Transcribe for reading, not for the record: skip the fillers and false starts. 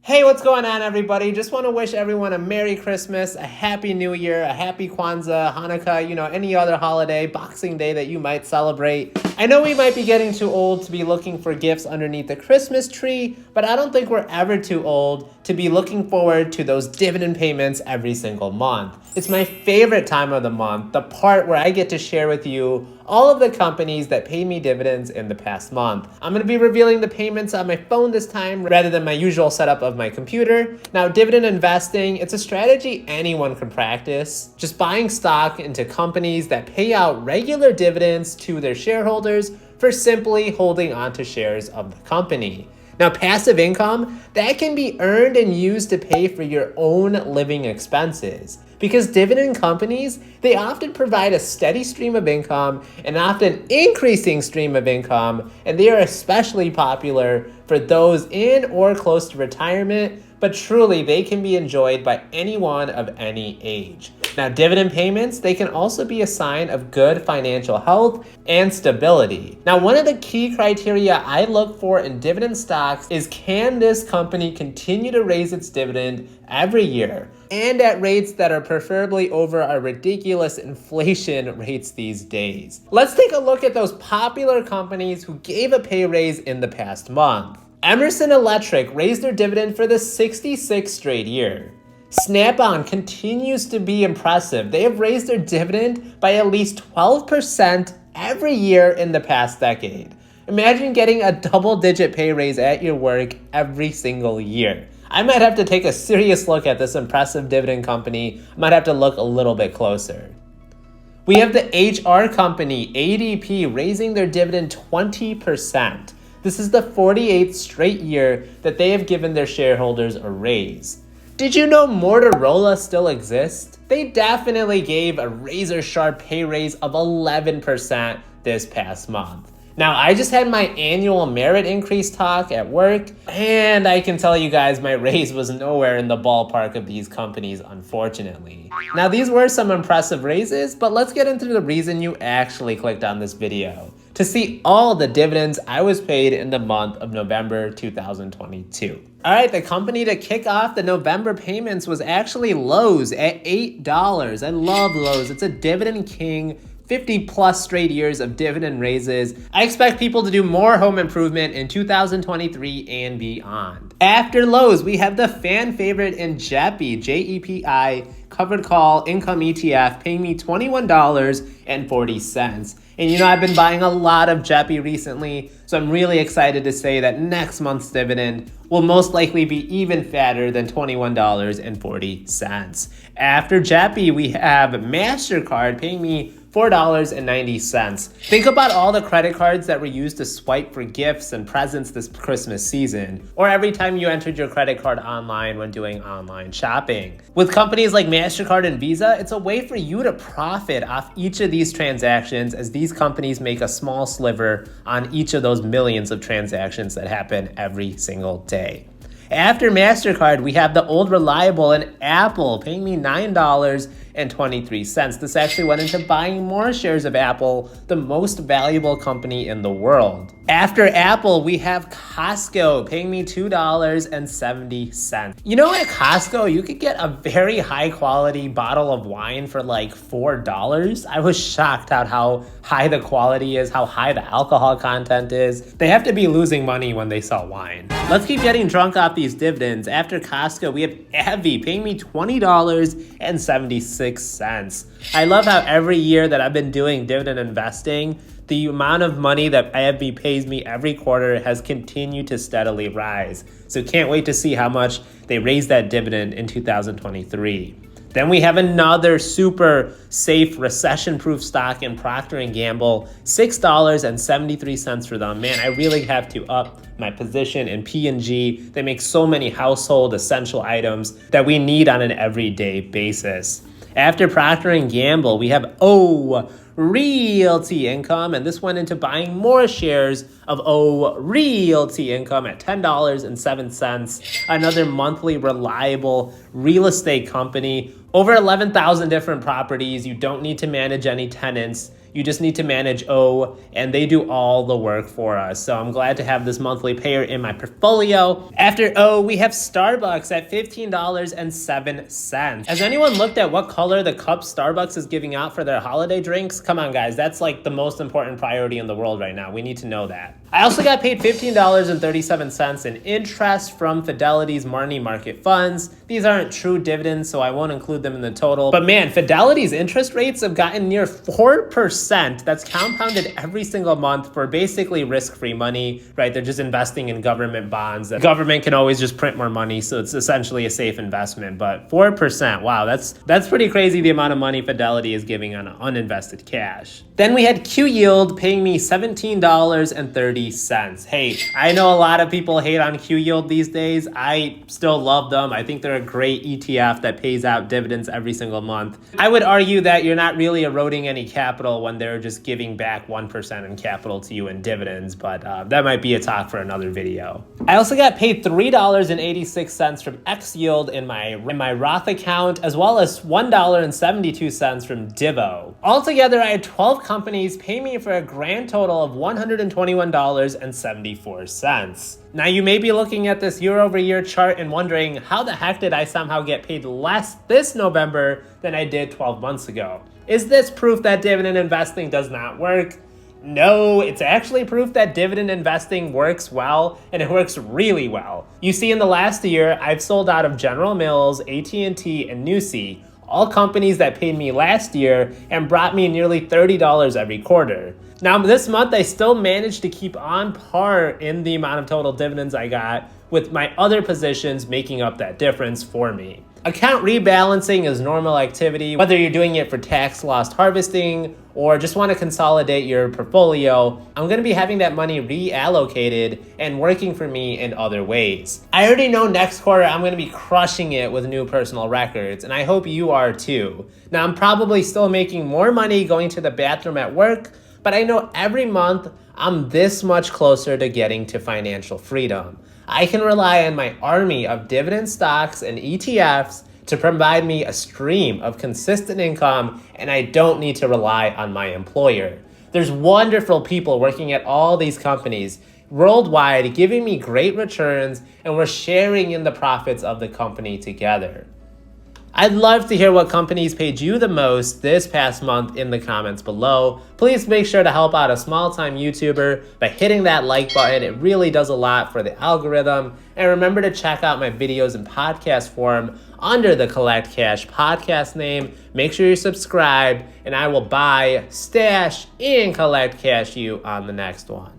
Hey, what's going on, everybody? Just want to wish everyone a Merry Christmas, a Happy New Year, a Happy Kwanzaa, Hanukkah, any other holiday, Boxing Day that you might celebrate. I know we might be getting too old to be looking for gifts underneath the Christmas tree, but I don't think we're ever too old to be looking forward to those dividend payments every single month. It's my favorite time of the month, the part where I get to share with you all of the companies that paid me dividends in the past month. I'm going to be revealing the payments on my phone this time rather than my usual setup of my computer. Now, dividend investing, it's a strategy anyone can practice. Just buying stock into companies that pay out regular dividends to their shareholders for simply holding onto shares of the company. Now, passive income, that can be earned and used to pay for your own living expenses. Because dividend companies, they often provide a steady stream of income and often increasing stream of income, and they are especially popular for those in or close to retirement, but truly they can be enjoyed by anyone of any age. Now, dividend payments, they can also be a sign of good financial health and stability. Now, one of the key criteria I look for in dividend stocks is, can this company continue to raise its dividend every year and at rates that are preferably over our ridiculous inflation rates these days? Let's take a look at those popular companies who gave a pay raise in the past month. Emerson Electric raised their dividend for the 66th straight year. Snap-on continues to be impressive. They have raised their dividend by at least 12% every year in the past decade. Imagine getting a double-digit pay raise at your work every single year. I might have to take a serious look at this impressive dividend company. I might have to look a little bit closer. We have the HR company, ADP, raising their dividend 20%. This is the 48th straight year that they have given their shareholders a raise. Did you know Motorola still exists? They definitely gave a razor-sharp pay raise of 11% this past month. Now, I just had my annual merit increase talk at work, and I can tell you guys my raise was nowhere in the ballpark of these companies, unfortunately. Now, these were some impressive raises, but let's get into the reason you actually clicked on this video: to see all the dividends I was paid in the month of November 2022. All right, the company to kick off the November payments was actually Lowe's at $8. I love Lowe's. It's a dividend king. 50 plus straight years of dividend raises. I expect people to do more home improvement in 2023 and beyond. After Lowe's, we have the fan favorite in JEPI, J-E-P-I, covered call income ETF, paying me $21.40. And I've been buying a lot of JEPI recently, so I'm really excited to say that next month's dividend will most likely be even fatter than $21.40. After JEPI, we have MasterCard paying me $4.90. Think about all the credit cards that were used to swipe for gifts and presents this Christmas season, or every time you entered your credit card online when doing online shopping. With companies like MasterCard and Visa, it's a way for you to profit off each of these transactions, as these companies make a small sliver on each of those millions of transactions that happen every single day. After MasterCard, we have the old reliable and Apple paying me $9.23. This actually went into buying more shares of Apple, the most valuable company in the world. After Apple, we have Costco paying me $2.70. At Costco, you could get a very high quality bottle of wine for like $4. I was shocked at how high the quality is, how high the alcohol content is. They have to be losing money when they sell wine. Let's keep getting drunk off these dividends. After Costco, we have AbbVie paying me $20.76. I love how every year that I've been doing dividend investing, the amount of money that AbbVie pays me every quarter has continued to steadily rise. So can't wait to see how much they raise that dividend in 2023. Then we have another super safe recession-proof stock in Procter & Gamble, $6.73 for them. Man, I really have to up my position in P&G. They make so many household essential items that we need on an everyday basis. After Procter & Gamble, we have Realty Income, and this went into buying more shares of O Realty Income at $10.07, another monthly reliable real estate company. Over 11,000 different properties. You don't need to manage any tenants. You just need to manage O, and they do all the work for us. So I'm glad to have this monthly payer in my portfolio. After O, we have Starbucks at $15.07. Has anyone looked at what color the cup Starbucks is giving out for their holiday drinks? Come on, guys. That's like the most important priority in the world right now. We need to know that. I also got paid $15.37 in interest from Fidelity's money market funds. These aren't true dividends, so I won't include them in the total. But man, Fidelity's interest rates have gotten near 4%. That's compounded every single month for basically risk-free money, right? They're just investing in government bonds. The government can always just print more money, so it's essentially a safe investment. But 4%, wow, that's pretty crazy, the amount of money Fidelity is giving on uninvested cash. Then we had Q Yield paying me $17.30. Hey, I know a lot of people hate on Q Yield these days. I still love them. I think they're a great ETF that pays out dividends every single month. I would argue that you're not really eroding any capital when they're just giving back 1% in capital to you in dividends, but that might be a talk for another video. I also got paid $3.86 from X Yield in my Roth account, as well as $1.72 from Divo. Altogether, I had 12 companies pay me for a grand total of $121.74. Now, you may be looking at this year-over-year chart and wondering, how the heck did I somehow get paid less this November than I did 12 months ago? Is this proof that dividend investing does not work? No, it's actually proof that dividend investing works well, and it works really well. You see, in the last year, I've sold out of General Mills, AT&T, and Nusi, all companies that paid me last year and brought me nearly $30 every quarter. Now, this month, I still managed to keep on par in the amount of total dividends I got, with my other positions making up that difference for me. Account rebalancing is normal activity, whether you're doing it for tax loss harvesting or just want to consolidate your portfolio. I'm going to be having that money reallocated and working for me in other ways. I already know next quarter I'm going to be crushing it with new personal records, and I hope you are too. Now, I'm probably still making more money going to the bathroom at work, but I know every month I'm this much closer to getting to financial freedom. I can rely on my army of dividend stocks and ETFs to provide me a stream of consistent income, and I don't need to rely on my employer. There's wonderful people working at all these companies worldwide giving me great returns, and we're sharing in the profits of the company together. I'd love to hear what companies paid you the most this past month in the comments below. Please make sure to help out a small-time YouTuber by hitting that like button. It really does a lot for the algorithm. And remember to check out my videos in podcast form under the Collect Cash podcast name. Make sure you're subscribed, and I will buy, stash, and collect cash you on the next one.